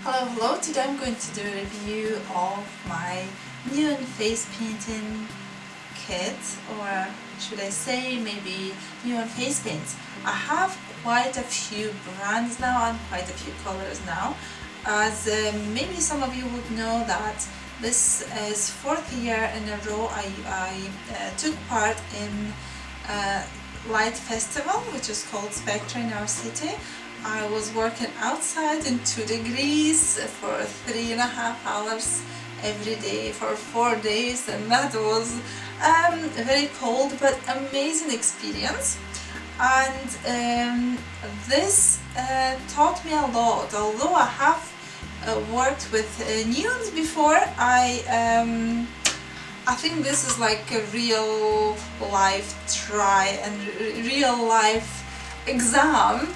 Hello, today I'm going to do a review of my neon face painting kit, or should I say maybe neon face paints. I have quite a few brands now and quite a few colors now, as maybe some of you would know that this is 4th year in a row I took part in light festival which is called Spectra in our city. I was working outside in 2 degrees for 3.5 hours every day for 4 days, and that was a very cold but amazing experience. And this taught me a lot. Although I have worked with neons before, I think this is like a real life try and real life exam.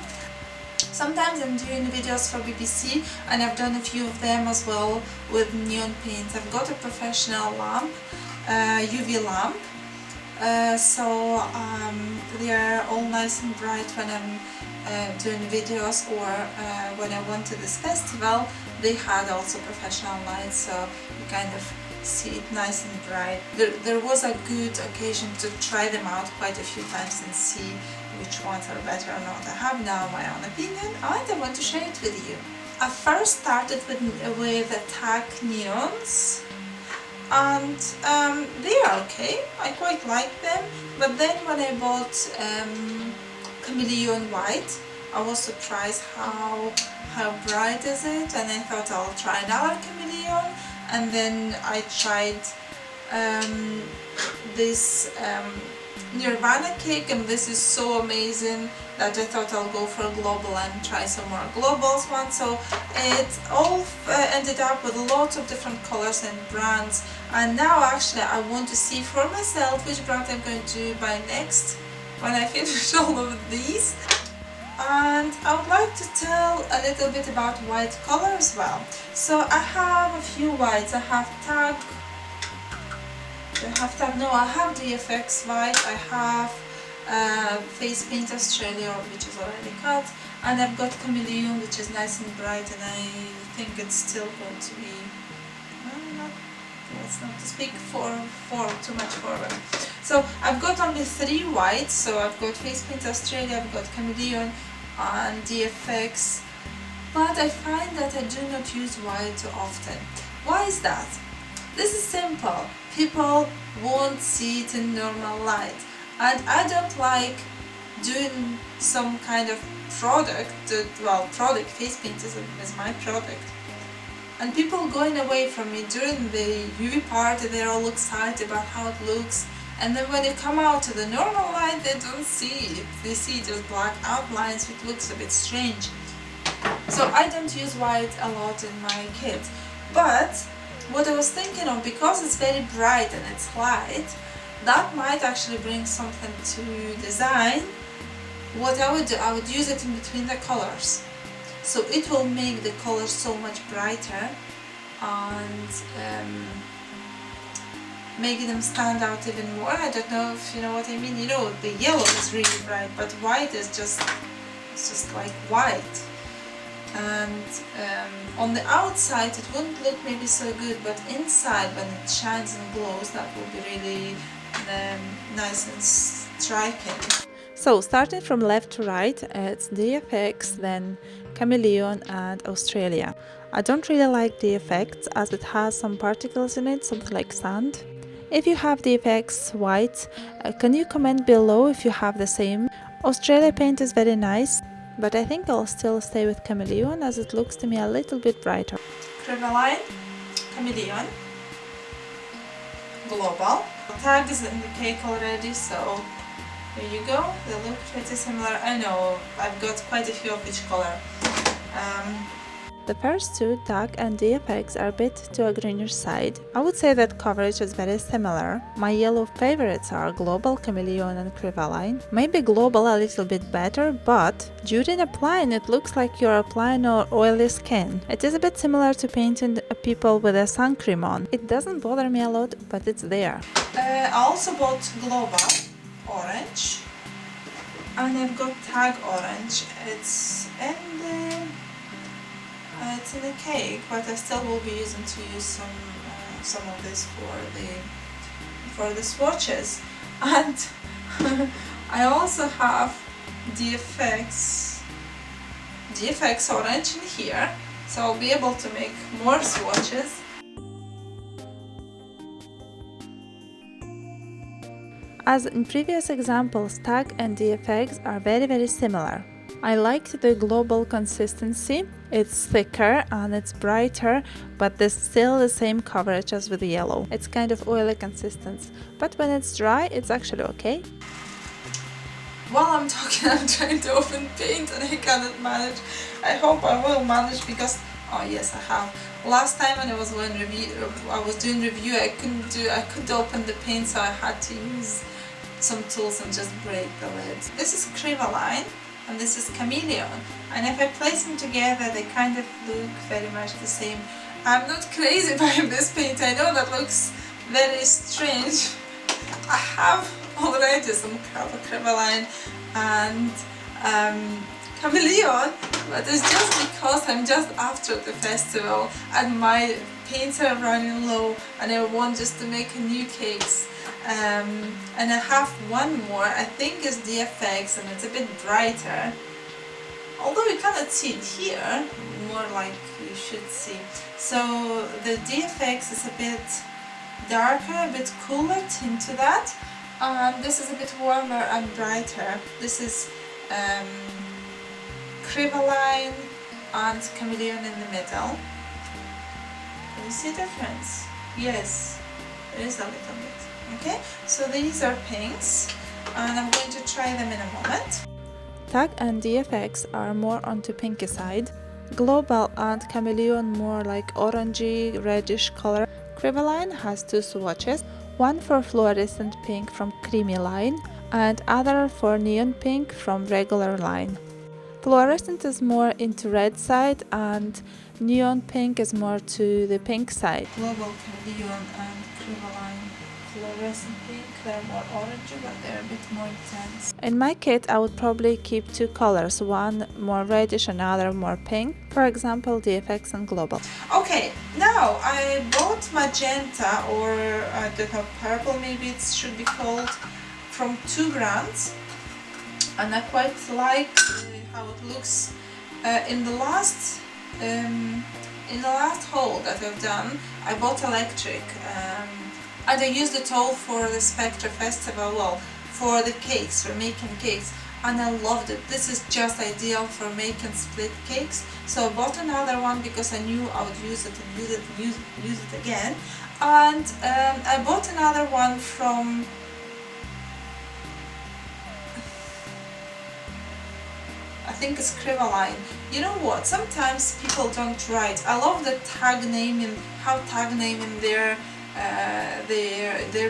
Sometimes I'm doing videos for BBC, and I've done a few of them as well with neon paints. I've got a professional lamp, UV lamp, so they are all nice and bright when I'm doing videos, or when I went to this festival they had also professional lights, so you kind of see it nice and bright. There was a good occasion to try them out quite a few times and see which ones are better or not. I have now my own opinion and I want to share it with you. I first started with attack neons, and they are okay, I quite like them, but then when I bought Cameleon white, I was surprised how bright is it, and I thought I'll try another Cameleon, and then I tried this Nirvana cake, and this is so amazing that I thought I'll go for a global and try some more globals one. So it all ended up with lots of different colors and brands, and now actually I want to see for myself which brand I'm going to buy next when I finish all of these. And I would like to tell a little bit about white color as well. So I have a few whites. I have DFX white, I have Face Paint Australia, which is already cut, and I've got Chameleon, which is nice and bright, and I think it's still going to be, let's not speak too much forward. So I've got only 3 whites, so I've got Face Paint Australia, I've got Chameleon and DFX, but I find that I do not use white too often. Why is that? This is simple. People won't see it in normal light, and I don't like doing some kind of product, face paint is my product, and people going away from me during the UV party, they're all excited about how it looks, and then when you come out to the normal light they don't see it, they see just black outlines, it looks a bit strange. So I don't use white a lot in my kit, but what I was thinking of, because it's very bright and it's light, that might actually bring something to design. What I would do, I would use it in between the colors, so it will make the colors so much brighter and making them stand out even more. I don't know if you know what I mean. You know, the yellow is really bright, but white is just like white. And on the outside it wouldn't look maybe so good, but inside when it shines and glows, that will be really nice and striking. So starting from left to right, it's DFX, then Chameleon and Australia. I don't really like DFX as it has some particles in it, something like sand. If you have DFX white, can you comment below if you have the same? Australia paint is very nice, but I think I'll still stay with Chameleon as it looks to me a little bit brighter. Kryvaline, Chameleon, global. The tag is in the cake already, so there you go. They look pretty similar. I know, I've got quite a few of each color. The first two, tag and DFX, are a bit to a greenish side. I would say that coverage is very similar. My yellow favorites are Global, Chameleon and Kryvaline. Maybe Global a little bit better, but during applying it looks like you're applying on oily skin. It is a bit similar to painting people with a sun cream on. It doesn't bother me a lot, but it's there. I also bought Global orange, and I've got tag orange. It's in the it's in a cake, but I still will be using some of this for the swatches. And I also have DFX orange in here, so I'll be able to make more swatches. As in previous examples, tag and DFX are very similar. I liked the global consistency. It's thicker and it's brighter, but there's still the same coverage as with the yellow. It's kind of oily consistency, but when it's dry, it's actually okay. While I'm talking, I'm trying to open paint and I cannot manage. I hope I will manage because, oh yes, I have. Last time when I was doing review, I couldn't open the paint, so I had to use some tools and just break the lid. This is Kryvaline and this is Chameleon, and if I place them together they kind of look very much the same. I'm not crazy by this paint, I know that looks very strange. I have already some Kryvaline and Chameleon, but it's just because I'm just after the festival and my paints are running low and I want just to make new cakes. And I have one more, I think is DFX, and it's a bit brighter, although you cannot see it here, more like you should see. So the DFX is a bit darker, a bit cooler tint to that. This is a bit warmer and brighter. This is Kryvaline and Chameleon in the middle. Can you see the difference? Yes, there is a little bit. Okay, so these are pinks and I'm going to try them in a moment. Tag and DFX are more onto pinky side. Global and Chameleon more like orangey, reddish color. Kryvaline has two swatches, one for fluorescent pink from Creamy line and other for neon pink from regular line. Fluorescent is more into red side and neon pink is more to the pink side. Global Chameleon and Kryvaline fluorescent pink, they're more orangey but they're a bit more intense. In my kit I would probably keep two colors, one more reddish and another more pink, for example DFX and Global. Okay, now I bought magenta, or I don't know, purple maybe it should be called, from 2 brands, and I quite like how it looks. In the last haul that I've done I bought electric, and I used it all for the Spectre Festival, well, for the cakes, for making cakes, and I loved it. This is just ideal for making split cakes. So I bought another one because I knew I would use it and use it again. And I bought another one from I think it's Kryvaline. You know what? Sometimes people don't write. I love the tag naming, how tag naming their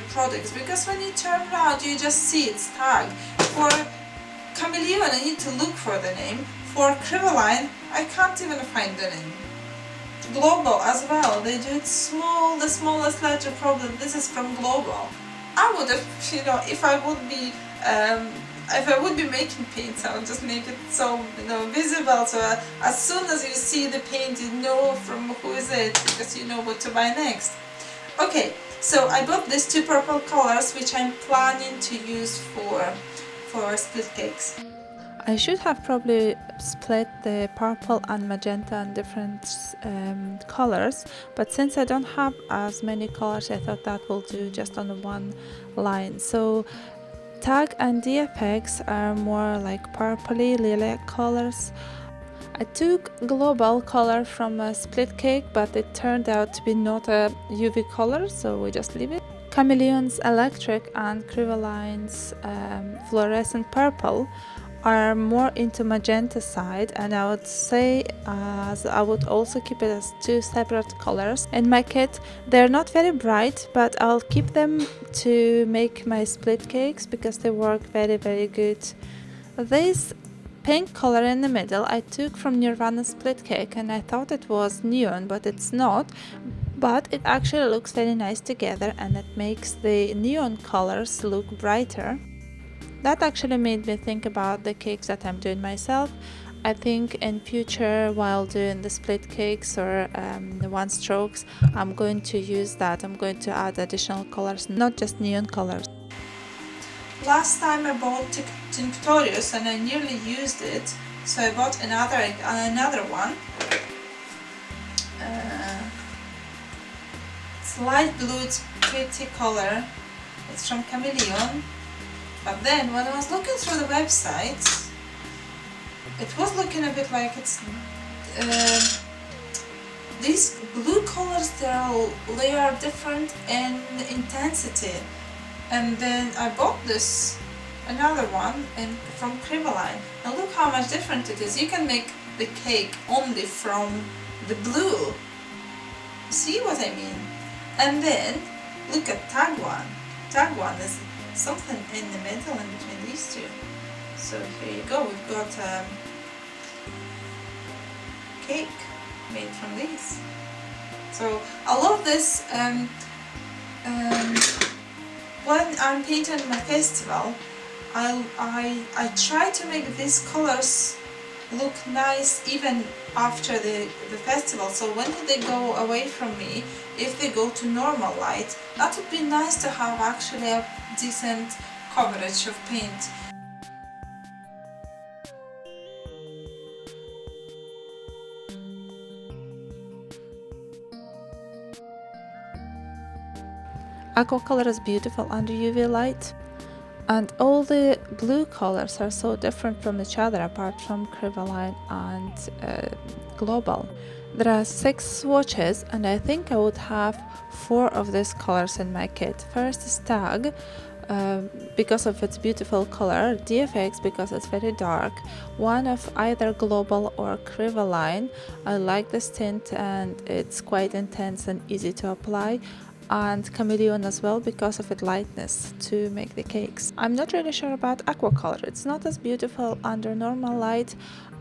products, because when you turn around you just see it's tag. For Chameleon I need to look for the name. For Kryvaline I can't even find the name. Global as well, they do it small, the smallest letter problem. This is from Global. I would have, you know, if I would be making paints, I would just make it so, you know, visible, so as soon as you see the paint you know from who is it, because you know what to buy next. Okay, so I bought these 2 purple colors which I'm planning to use for split cakes. I should have probably split the purple and magenta in different colors, but since I don't have as many colors I thought that will do just on one line. So tag and DFX are more like purpley lilac colors. I took Global color from a split cake, but it turned out to be not a UV color, so we just leave it. Chameleon's electric and Kryvaline's fluorescent purple are more into magenta side, and I would say I would also keep it as 2 separate colors. In my kit they're not very bright, but I'll keep them to make my split cakes because they work very good. This pink color in the middle I took from Nirvana split cake, and I thought it was neon, but it's not. But it actually looks very nice together and it makes the neon colors look brighter. That actually made me think about the cakes that I'm doing myself. I think in future, while doing the split cakes or the one strokes, I'm going to use that. I'm going to add additional colors, not just neon colors. Last time I bought Tinctorius and I nearly used it, so I bought another one. It's light blue, it's pretty color. It's from Cameleon. But then when I was looking through the website, it was looking a bit like it's these blue colors, they are different in intensity. And then I bought another one from Kryvaline. Now look how much different it is. You can make the cake only from the blue. See what I mean? And then look at tag one. Tag one is something in the middle in between these two. So here you go. We've got cake made from these. So I love this. When I'm painting my festival, I try to make these colors look nice even after the festival. So when they go away from me, if they go to normal light, that would be nice to have actually a decent coverage of paint. Aquacolor is beautiful under UV light, and all the blue colors are so different from each other apart from Kryvaline and Global. There are 6 swatches and I think I would have 4 of these colors in my kit. First is Tag, because of its beautiful color, DFX because it's very dark, one of either Global or Kryvaline. I like this tint and it's quite intense and easy to apply, and Cameleon as well because of its lightness to make the cakes. I'm not really sure about Aquacolor. It's not as beautiful under normal light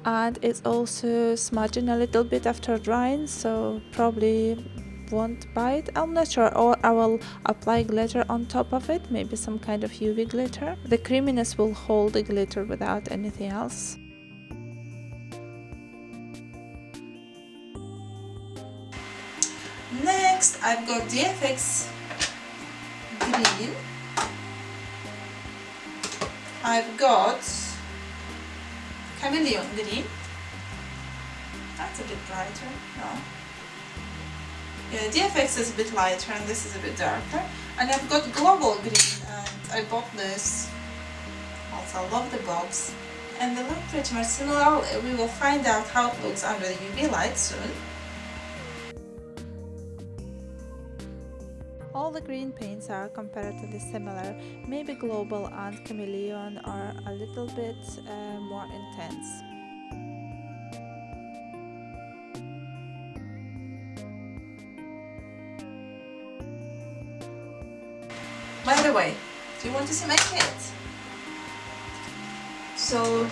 and it's also smudging a little bit after drying, so probably won't buy it. I'm not sure, or I will apply glitter on top of it, maybe some kind of UV glitter. The creaminess will hold the glitter without anything else. Next I've got DFX green, I've got Chameleon green, that's a bit brighter, no? Yeah, DFX is a bit lighter and this is a bit darker. And I've got Global green and I bought this, also I love the box, and they look pretty much similar. We will find out how it looks under the UV light soon. All the green paints are comparatively similar. Maybe Global and Chameleon are a little bit more intense. By the way, do you want to see my kit? So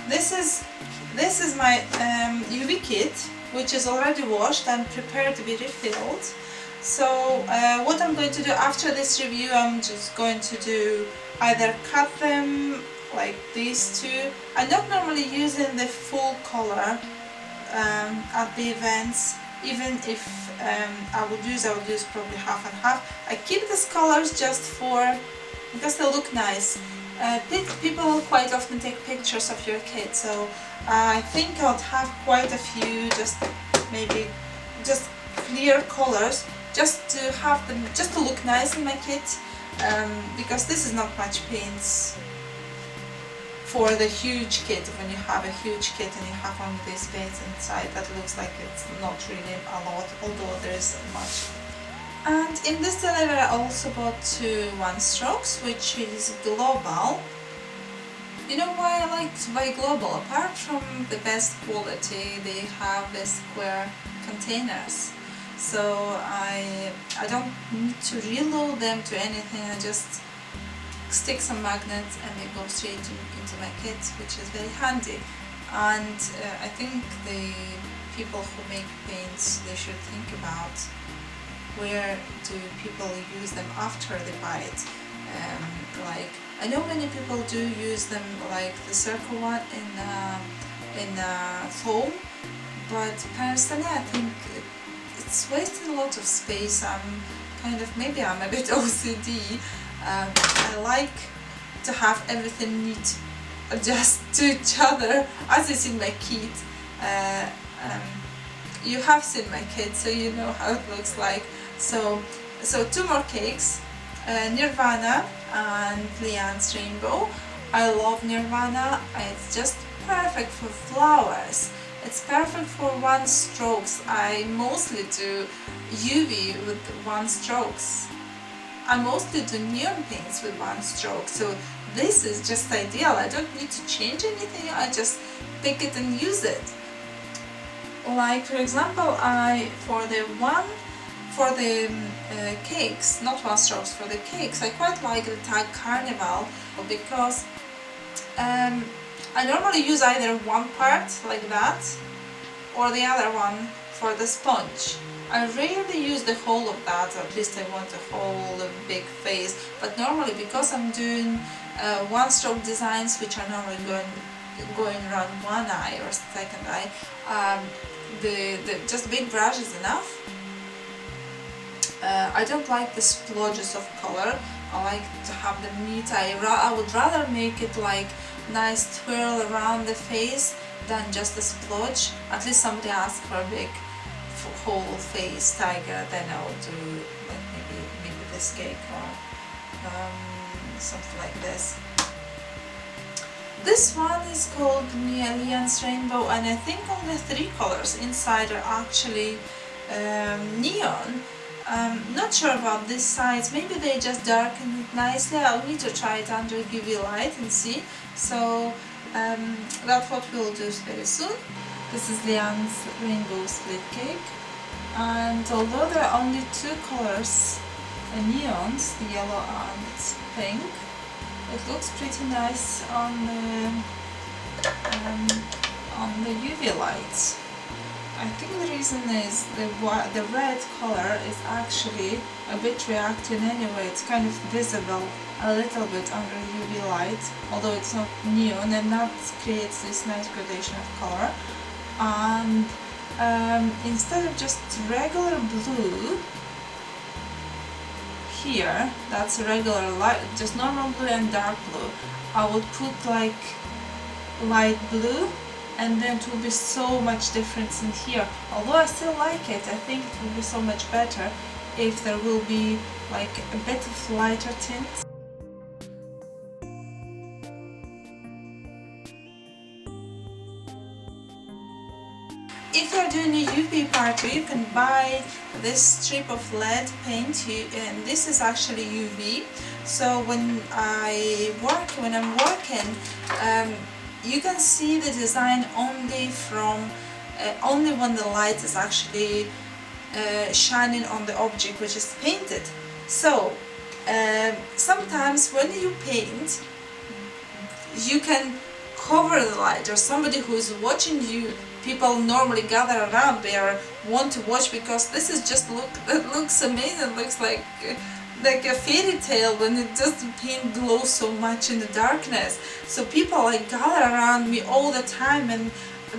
this is my UV kit, which is already washed and prepared to be refilled. So what I'm going to do after this review, I'm just going to do either cut them like these two. I'm not normally using the full color at the events. Even if I would use probably half and half. I keep these colors just because they look nice. People quite often take pictures of your kit, so I think I'll have quite a few, maybe just clear colors, just to have them, just to look nice in my kit, because this is not much paints for the huge kit. When you have a huge kit and you have one of these paints inside, that looks like it's not really a lot, although there is much. And in this delivery I also bought 2 one-strokes, which is Global. You know why I like to buy Global? Apart from the best quality, they have the square containers. So I don't need to reload them to anything, I just stick some magnets and they go straight into my kit, which is very handy. And I think the people who make paints, they should think about where do people use them after they buy it. Like I know many people do use them, like the circle one in foam, but personally I think it's wasting a lot of space. Maybe I'm a bit OCD. I like to have everything neat, adjust to each other, as is in my kit. You have seen my kit, so you know how it looks like. So 2 more cakes, Nirvana and Leanne's Rainbow. I love Nirvana. It's just perfect for flowers. It's perfect for 1 strokes. I mostly do UV with 1 strokes. I mostly do neon paints with 1 stroke, so this is just ideal. I don't need to change anything, I just pick it and use it. Like for example, for the cakes, not 1 strokes, for the cakes, I quite like the tag Carnival, because I normally use either 1 part like that or the other one for the sponge. I rarely use the whole of that, at least I want a whole big face, but normally because I'm doing 1 stroke designs, which are normally going around 1 eye or 2nd eye, the just big brush is enough. I don't like the splodges of color. I like to have them neat. I would rather make it like nice twirl around the face than just a splodge. At least somebody asked for a big whole face tiger, then I will do like maybe this cake or something like this. This one is called Leanne's Rainbow, and I think only 3 colors inside are actually neon. Not sure about this size, maybe they just darken it nicely. I'll need to try it under UV light and see. So that's what we'll do very soon. This is Leanne's Rainbow Split Cake, and although there are only 2 colors, neons, the yellow and pink, it looks pretty nice on the UV light. I think the reason is the red color is actually a bit reacting anyway. It's kind of visible a little bit under UV light, although it's not neon, and that creates this nice gradation of color. And instead of just regular blue here, that's a regular light, just normal blue and dark blue, I would put like light blue, and then it will be so much difference in here. Although I still like it, I think it will be so much better if there will be like a bit of lighter tint. If you're doing a UV party, you can buy this strip of lead paint, and this is actually UV. So when I'm working, you can see the design only only when the light is actually shining on the object which is painted. So sometimes when you paint, you can cover the light, or somebody who's watching you, people normally gather around, they want to watch, because this is just it looks amazing. It looks like a fairy tale when it just paint glows so much in the darkness. So people like gather around me all the time, and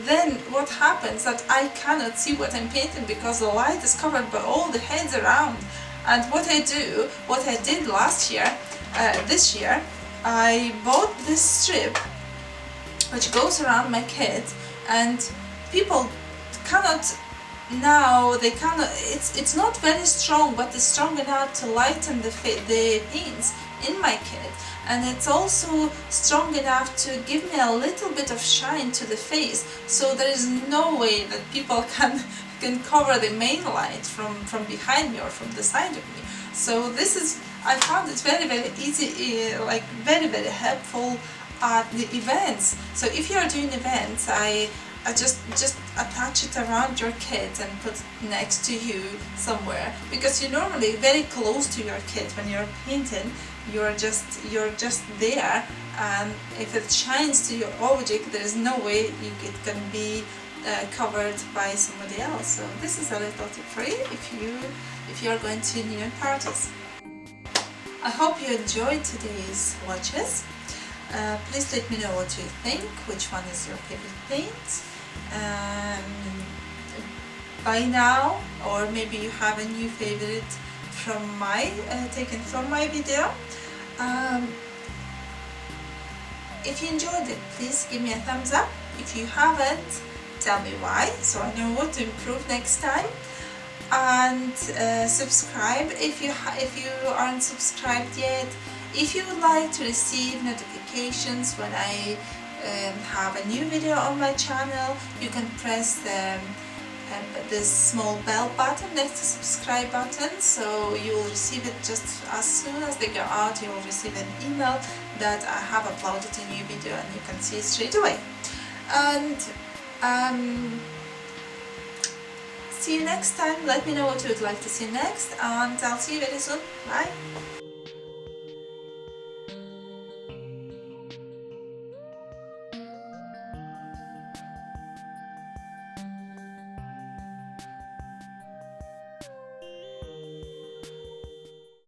then what happens that I cannot see what I'm painting because the light is covered by all the heads around. And what I did last year, this year, I bought this strip which goes around my kit, and people cannot now, it's not very strong, but it's strong enough to lighten the paints in my kit, and it's also strong enough to give me a little bit of shine to the face, so there is no way that people can cover the main light from behind me or from the side of me. So this is, I found it very, very easy, like very, very helpful at the events. So if you are doing events, I just attach it around your kit and put it next to you somewhere, because you're normally very close to your kit when you're painting. You're just there, and if it shines to your object, there is no way it can be covered by somebody else. So this is a little tip for you if you are going to neon parties. I hope you enjoyed today's swatches. Please let me know what you think, which one is your favorite paint. By now, or maybe you have a new favorite from taken from my video. If you enjoyed it, please give me a thumbs up. If you haven't, tell me why, so I know what to improve next time. And subscribe if you aren't subscribed yet. If you would like to receive notifications when I have a new video on my channel, you can press this small bell button next to subscribe button, so you will receive it just as soon as they go out. You will receive an email that I have uploaded a new video, and you can see it straight away. And see you next time. Let me know what you would like to see next, and I'll see you very soon. Bye.